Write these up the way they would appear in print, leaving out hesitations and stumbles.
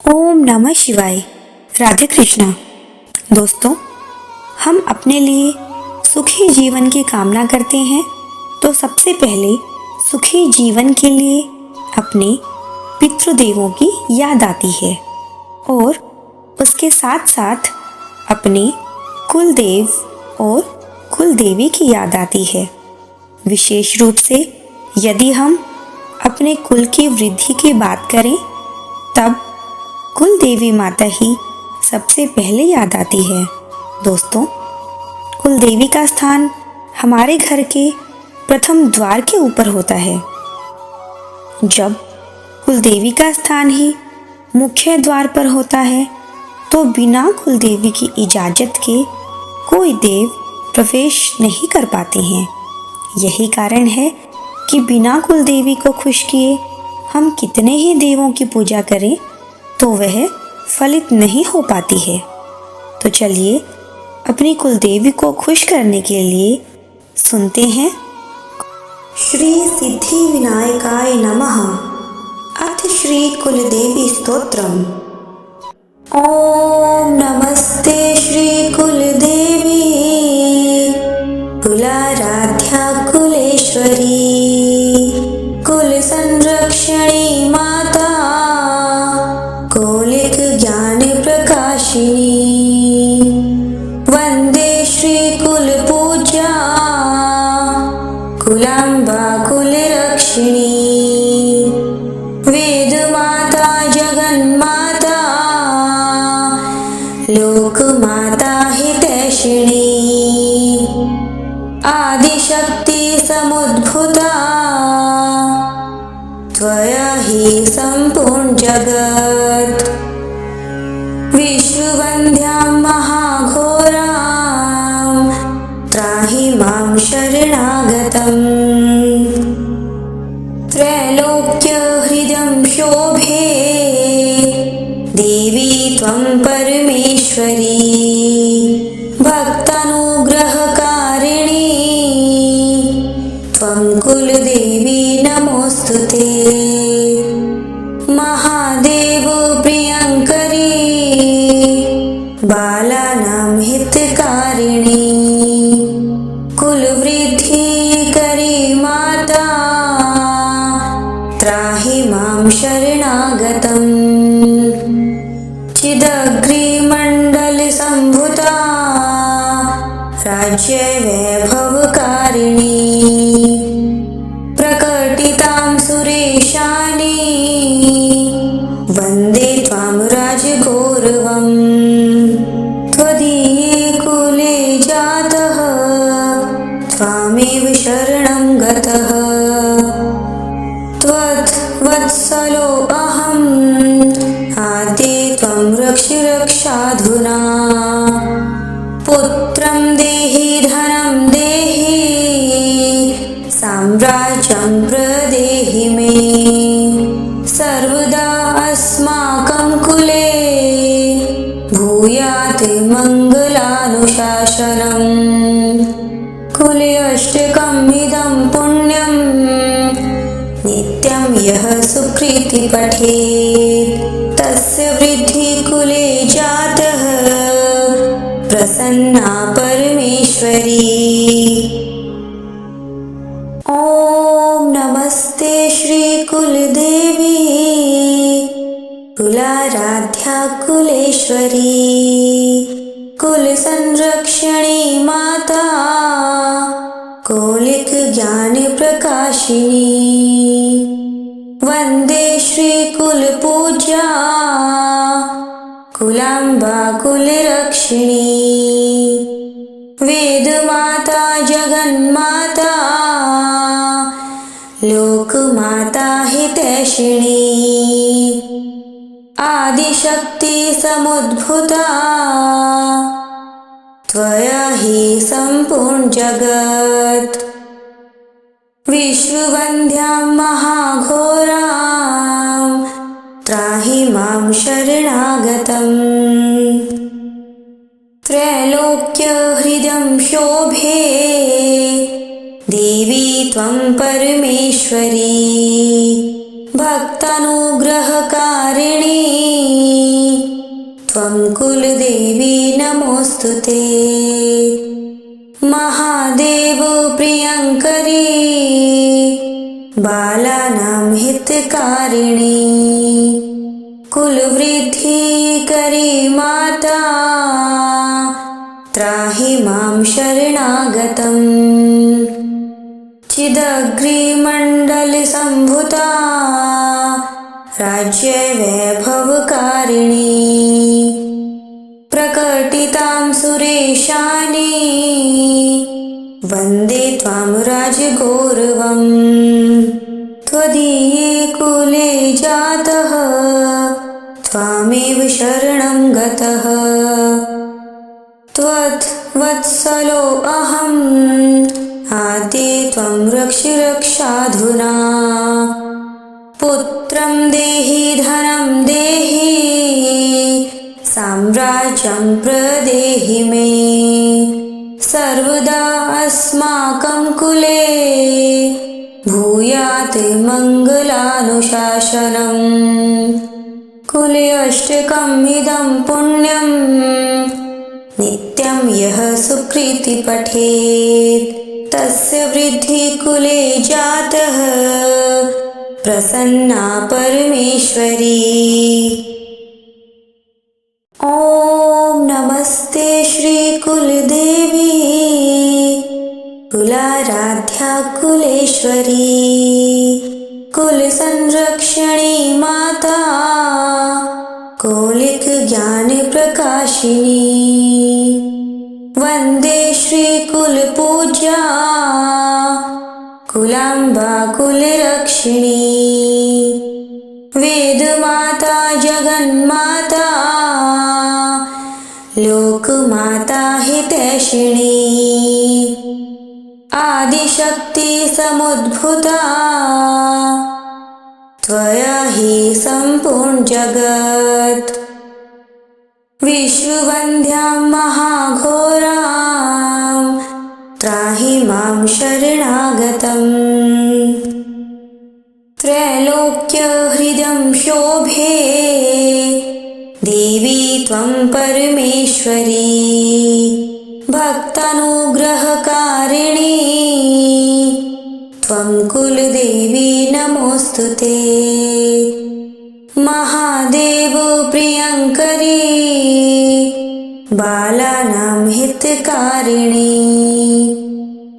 ओम नमः शिवाय। राधे कृष्णा। दोस्तों, हम अपने लिए सुखी जीवन की कामना करते हैं तो सबसे पहले सुखी जीवन के लिए अपने पितृदेवों की याद आती है और उसके साथ साथ अपने कुलदेव और कुलदेवी की याद आती है। विशेष रूप से यदि हम अपने कुल की वृद्धि की बात करें तब कुल देवी माता ही सबसे पहले याद आती है। दोस्तों, कुल देवी का स्थान हमारे घर के प्रथम द्वार के ऊपर होता है। जब कुल देवी का स्थान ही मुख्य द्वार पर होता है तो बिना कुल देवी की इजाज़त के कोई देव प्रवेश नहीं कर पाते हैं। यही कारण है कि बिना कुल देवी को खुश किए हम कितने ही देवों की पूजा करें तो वह फलित नहीं हो पाती है। तो चलिए अपनी कुलदेवी को खुश करने के लिए सुनते हैं श्री सिद्धि विनायकाय नमः अथ श्री कुलदेवी स्तोत्रम। ओम नमस्ते श्री कुलदेवी कुलाराध्या कुलेश्वरी कुल संरक्षणी माता कौलिक ज्ञान प्रकाशिनी वंदे श्री कुल पूज्या कुलांबा कुल रक्षिणी वेद माता जगन माता लोक माता हितैषिणी आदिशक्ति समुद्भूता त्वया हि सम्पूर्ण जगत् विश्ववन्द्यां महाघोरां त्राहि मां शरणागतम् त्रैलोक्यहृदं शोभे देवी त्वं परमेश्वरी भक्तानुग्रहकारिणी त्वं कुलदेवी नमोस्तुते महादेव प्रियंकरी बालानां हितकारिणी कुलवृद्धि करी माता त्राहि मां शरणागतम् चिदग्रिमण्डल सम्भुता राज्य वैभवकारिणी प्रकटितां सुरेशानी वन्दे त्वां राजगौरवम् त्वदीये कुले जातः त्वामेव शरणं गतः त्वद्वत्सलो अहम् आद्ये त्वं रक्ष रक्षाधुना पुत्रं देहि धनं देहि साम्राज्यं प्रदेहि मे सर्वदा अस्माकं कुले भूयात् मङ्गलानुशासनम् कुले अष्टकम् इदं पुण्यं नित्यं यः सुकृति पठेत् तस्य वृद्धि कुले जातः प्रसन्ना परमेश्वरी। ओम नमस्ते श्री कुलदेवी कुलाराध्या कुलेश्वरी कुल संरक्षणी माता कौलिक ज्ञान प्रकाशिनी वंदे श्री कुल पूज्या कुलांबा कुल रक्षिणी वेद माता जगन माता लोक माता हितैषिणी आदिशक्ति समुद्भूता त्वया हि सम्पूर्ण जगत् विश्ववन्द्यां महाघोरां त्राहि मां शरणागतम् त्रैलोक्यहृदं शोभे देवी त्वं परमेश्वरी भक्तानुग्रहकारिणी नमोस्तुते। महादेव प्रियंकरी बालानां हितकारिणी कुलवृद्धिकरी माता त्राहि मां शरणागतम्। चिदग्निमण्डलसम्भूता राज्यवैभवकारिणी प्रकटितां सुरेशानी वन्दे त्वां राजगौरवम्। त्वदीये कुले जातः त्वामेव शरणं गतः। त्वद्वत्सलो अहम् आद्ये त्वं रक्ष रक्षाधुना। पुत्रं देहि धनं देहि साम्राज्यं प्रदेहि मे। सर्वदा अस्माकं कुले भूयात् मङ्गलानुशासनम्। कुले अष्टकम् इदं पुण्यं नित्यं यः सुकृति पठेत् तस्य वृद्धि कुले जातः प्रसन्ना परमेश्वरी। ॐ नमस्ते श्री कुलदेवी कुलाराध्या कुलेश्वरी कुल संरक्षणी माता कौलिक ज्ञान प्रकाशिनी। वंदे श्री कुल पूज्या कुलांबा कुलरक्षिणी। वेद माता जगन्माता लोकमाता हितैषिणी। आदिशक्ति समुद्भूता त्वया हि सम्पूर्ण जगत्। विश्ववन्द्यां महाघोरां त्राहि मां शरणागतम्। त्रैलोक्यहृदं शोभे देवी त्वं परमेश्वरी। भक्तानुग्रहकारिणी त्वं कुलदेवी नमोस्तुते। महादेव प्रियंकरी बालानां हितकारिणी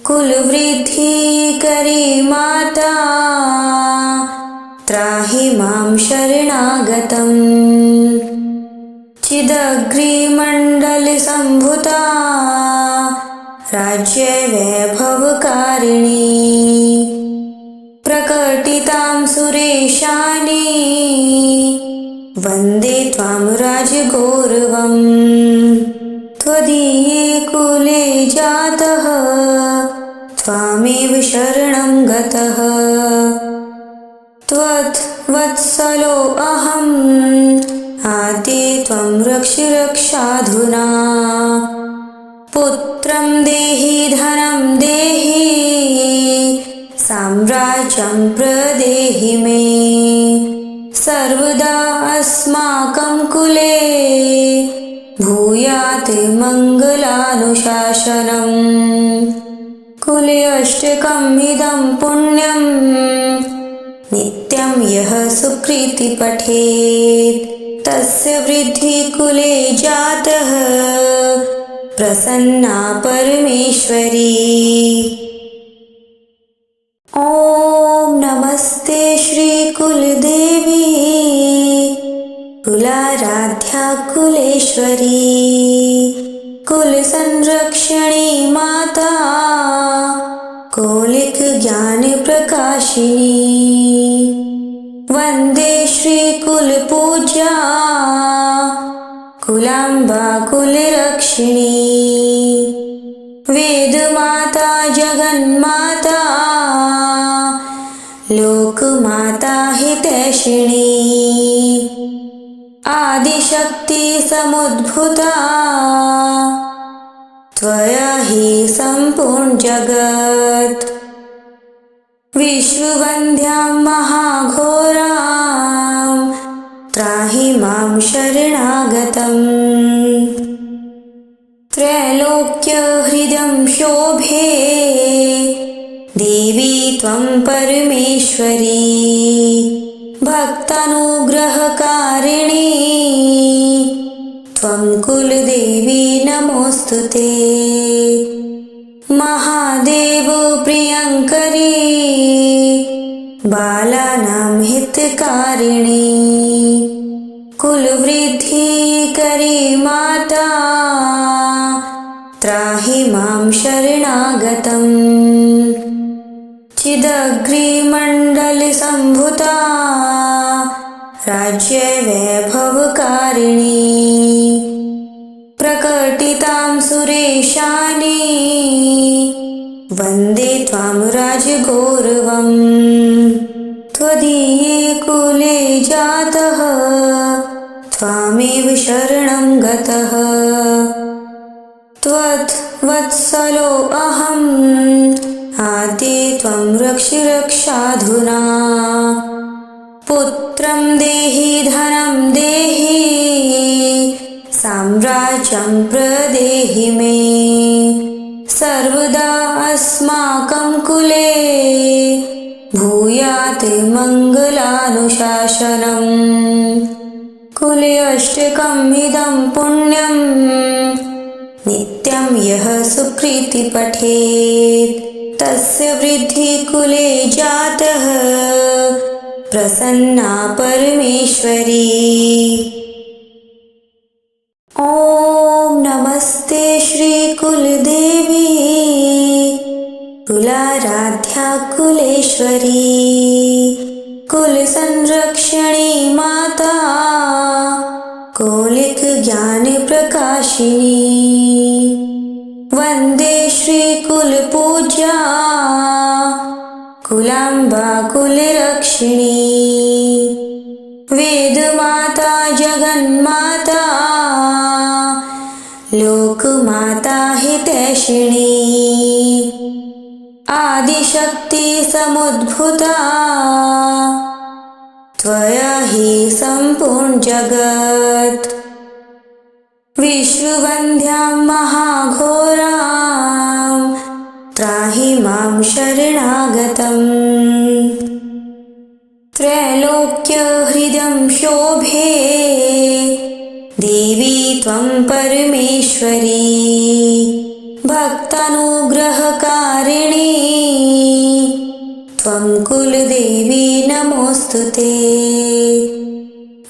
कुलवृद्धिकरी माता त्राहि मां शरणागतम्। चिदग्निमण्डलसम्भूता राज्यवैभवकारिणी प्रकटितां सुरेशानी वन्दे त्वां राजगौरवम्। त्वदीये कुले जातः त्वामेव शरणं गतः। त्वद्वत्सलो अहम् आद्ये त्वं रक्ष रक्षाधुना। पुत्रं देहि धनं देहि साम्राज्यं प्रदेहि मे। सर्वदा अस्माकं कुले भूयात् मङ्गलानुशासनम्। कुले अष्टकम् इदं पुण्यं नित्यं यः सुकृति पठेत् तस्य वृद्धि कुले जातः प्रसन्ना परमेश्वरी। ॐ नमस्ते श्री कुलदेवी कुलाराध्या कुलेश्वरी कुल संरक्षणी माता कौलिक ज्ञान प्रकाशिनी। वंदे श्री कुल पूज्या कुलांबा कुलरक्षिणी। वेद माता जगन्माता लोकमाता हितैषिणी। आदिशक्ति समुद्भूता त्वया हि सम्पूर्ण जगत्। विश्ववन्द्यां महाघोरां त्राहि मां शरणागतम्। त्रैलोक्यहृदं शोभे देवी त्वं परमेश्वरी भक्तानुग्रहकारिणी त्वं कुलदेवी नमोऽस्तुते। महादेव प्रियङ्करी बालानां हितकारिणी कुलवृद्धिकरी माता त्राहि मां शरणागतम्। चिदग्निमण्डलसम्भूता राज्यवैभवकारिणी प्रकटितां सुरेशानी वन्दे त्वां राजगौरवम्। त्वदीये कुले जातः त्वामेव शरणं गतः त्वद्वत्सलो अहम् आद्ये त्वं रक्ष रक्षाधुना। पुत्रं देहि धनं देहि साम्राज्यं प्रदेहि मे सर्वदा अस्माकं कुले भूयात् मङ्गलानुशासनम्। कुले अष्टकम् इदं पुण्यं नित्यं यः सुकृति पठेत् तस्य वृद्धि कुले जातः प्रसन्ना परमेश्वरी। ॐ नमस्ते श्री कुलदेवी कुलाराध्या कुलेश्वरी कुल संरक्षणी माता कौलिक ज्ञान प्रकाशिनी वंदे श्री कुल पूज्या कुलांबा कुलरक्षिणी वेद माता जगन्माता लोक माता हितैषिणी आदिशक्ति समुद्भूता त्वया हि सम्पूर्ण जगत् विश्ववन्द्यां महाघोरां त्राहि मां शरणागतम्। त्रैलोक्यहृदं शोभे देवी त्वं परमेश्वरी भक्तानुग्रहकारिणी त्वं कुलदेवी नमोऽस्तुते।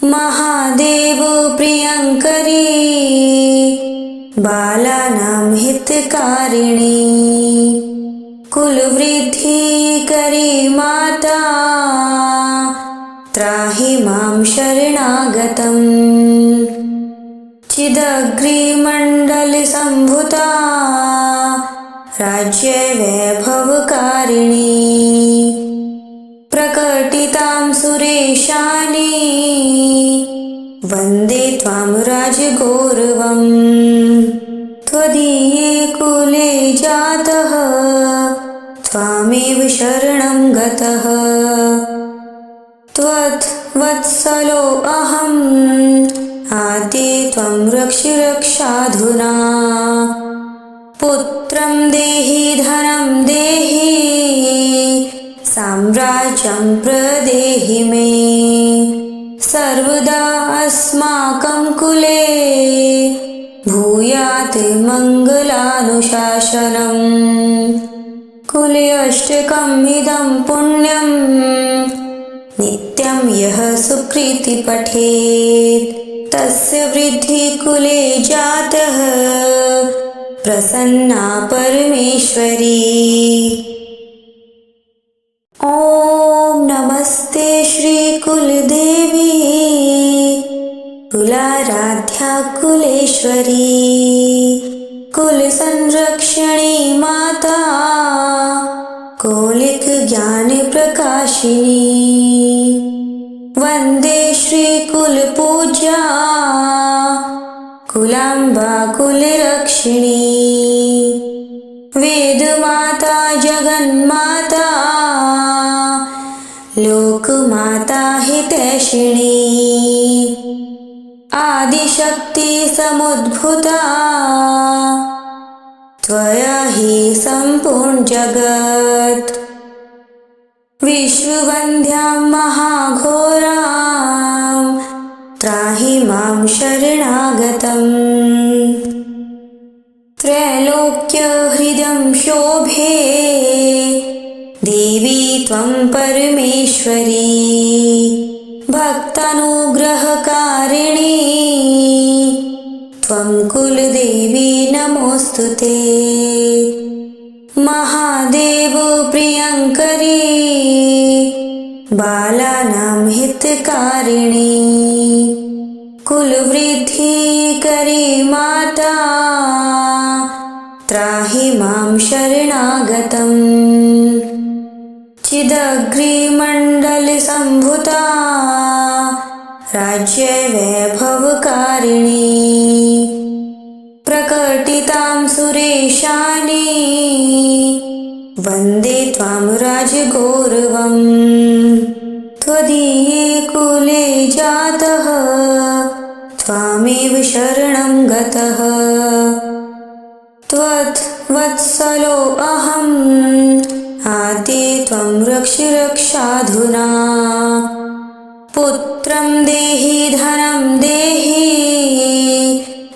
महादेव प्रियङ्करी बालानां हितकारिणी कुलवृद्धिकरी माता त्राहि मां शरणागतम्। चिदग्निमण्डलसम्भूता राज्यवैभवकारिणी प्रकटितां सुरेशानी वन्दे त्वां राजगौरवम्। त्वदीये कुले जातः त्वामेव शरणं गतः त्वद्वत्सलो अहम् आद्ये त्वं रक्ष रक्षाधुना। पुत्रं देहि धनं देहि साम्राज्यं प्रदेहि मे सर्वदा अस्माकं कुले भूयात् मङ्गलानुशासनम्। कुले अष्टकम् इदं पुण्यं नित्यं यः सुकृति पठेत् तस्य वृद्धि कुले जातः प्रसन्ना परमेश्वरी। ॐ नमस्ते श्री कुलदेवी कुलाराध्या कुलेश्वरी कुल संरक्षणी माता कौलिक ज्ञान प्रकाशिनी वंदे श्री कुल पूज्या कुलांबा कुलरक्षिणी वेद माता जगन्माता लोक माता हितैषिणी आदिशक्ति समुद्भूता त्वया हि सम्पूर्ण जगत्। विश्ववन्द्यां महाघोरां त्राहि मां शरणागतम्। त्रैलोक्यहृदं शोभे देवी त्वं परमेश्वरी। भक्तानुग्रहकारिणी त्वं कुलदेवी नमोऽस्तुते। महादेव प्रियङ्करी बालानां हितकारिणी। कुलवृद्धिकरी माता त्राहि मां शरणागतम्। चिदग्निमण्डलसम्भूता राज्यवैभवकारिणी। प्रकटितां सुरेशानी वन्दे त्वां राजगौरवम्। त्वदीये कुले जातः त्वामेव शरणं गतः। त्वद्वत्सलो अहम् आद्ये त्वं रक्ष रक्षाधुना। पुत्रं देहि धनं देहि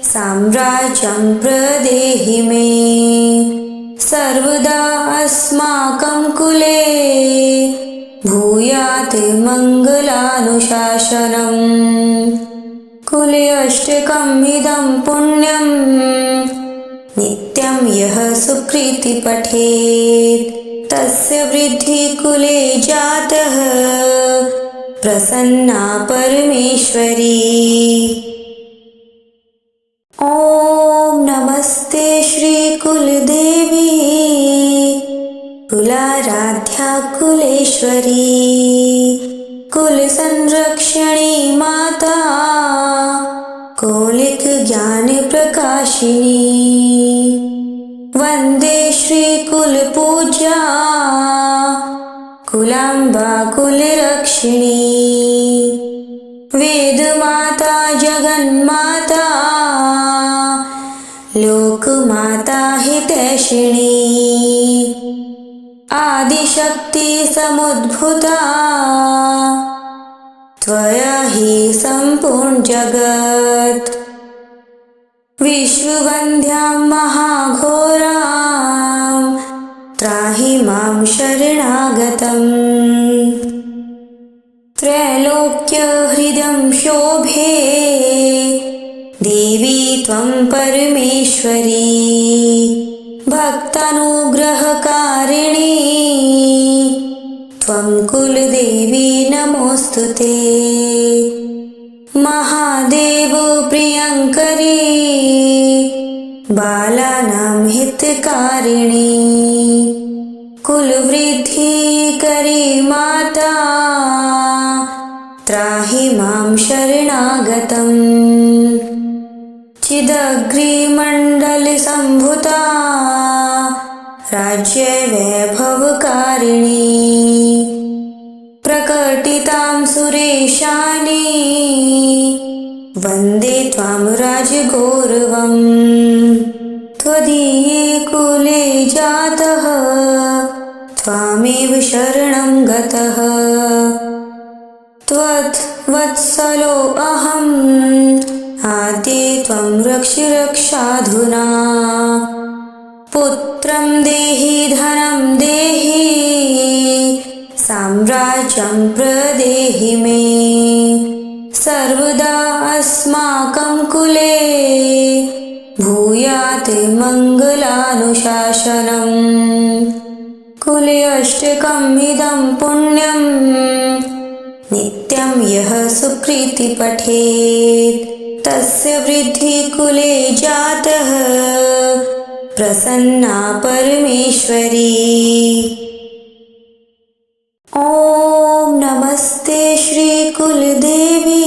साम्राज्यं प्रदेहि मे। सर्वदा अस्माकं कुले भूयात् मङ्गलानुशासनम्। कुले अष्टकम् इदं पुण्यं नित्यं यः सुकृति पठेत् तस्य वृद्धि कुले जातः प्रसन्ना परमेश्वरी। ॐ नमस्ते श्री कुलदेवी कुलाराध्या कुलेश्वरी। कुलसंरक्षणी माता कौलिक ज्ञान प्रकाशिनी। वन्दे श्री कुलपूज्या कुलाम्बा कुलरक्षिणी। वेदमाता जगन्माता लोकमाता हितैषिणी। आदिशक्ति समुद्भूता त्वया हि सम्पूर्ण जगत्। विश्ववन्द्यां महाघोरां त्राहि मां शरणागतम्। त्रैलोक्यहृदं शोभे देवी त्वं परमेश्वरी। भक्तानुग्रहकारिणी त्वं कुलदेवी नमोऽस्तुते। महादेव प्रियङ्करी बालानां हितकारिणी। कुलवृद्धिकरी माता त्राहि मां शरणागतम्। चिदग्निमण्डलसम्भूता राज्यवैभवकारिणी। प्रकटितां सुरेशानी वन्दे त्वां राजगौरवम्। त्वदीये कुले जातः त्वामेव शरणं गतः। त्वद्वत्सलो अहम् आद्ये त्वं रक्ष रक्षाधुना। पुत्रं देहि धनं देहि साम्राज्यं प्रदेहि मे। सर्वदा अस्माकं कुले भूयात् मङ्गलानुशासनम्। कुले अष्टकम् इदं पुण्यं नित्यं यः सुकृति पठेत् तस्य वृद्धि कुले जातः प्रसन्ना परमेश्वरी। ॐ नमस्ते श्री कुलदेवी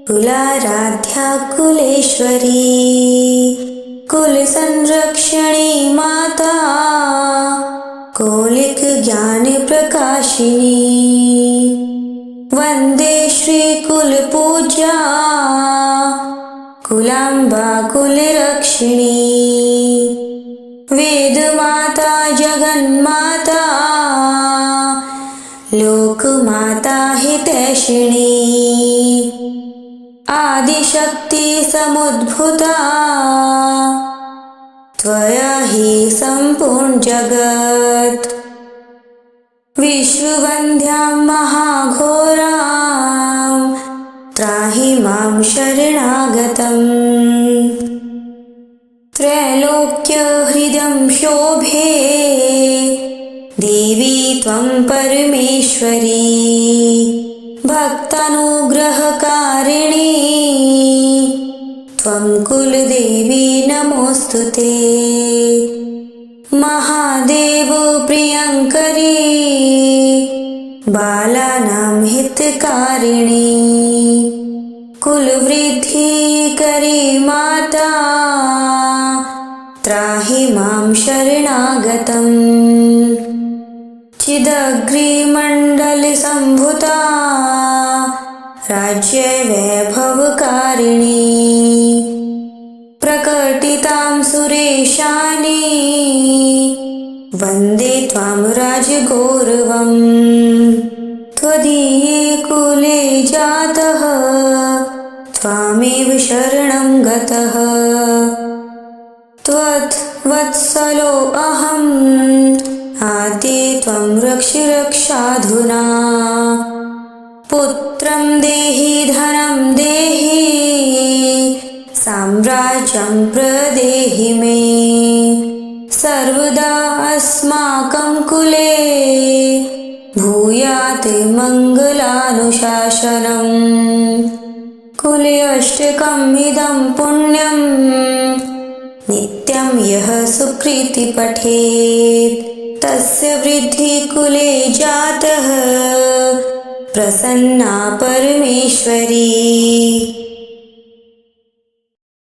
कुलाराध्या कुलेश्वरी। कुलसंरक्षणी माता कौलिक ज्ञान प्रकाशिनी। वन्दे श्रीकुलपूज्या कुलाम्बा कुलरक्षिणी वेदमाता जगन्माता लोकमाता हितैषिणी आदिशक्ति समुद्भूता त्वया हि सम्पूर्ण जगत् विश्ववन्द्यां महाघोरां त्राहि मां शरणागतम् त्रैलोक्यहृदं शोभे देवी त्वं परमेश्वरी भक्तानुग्रहकारिणी त्वं कुलदेवी नमोऽस्तुते महादेव प्रियङ्करी बालानां हितकारिणी कुलवृद्धिकरी माता त्राहि मां शरणागतम् चिदग्निमण्डलसम्भूता राज्यवैभवकारिणी प्रकटितां सुरेशानी वन्दे त्वां राजगौरवम् त्वदीये कुले जातः त्वामेव शरणं गतः त्वद्वत्सलो अहम् आद्ये त्वं रक्ष रक्षाधुना पुत्रं देहि धनं देहि साम्राज्यं प्रदेहि मे सर्वदा अस्माकं कुले भूयात् मङ्गलानुशासनम् कुले अष्टकम् इदं पुण्यं नित्यं यः सुकृति पठेत् तस्य वृद्धि कुले जातः प्रसन्ना परमेश्वरी।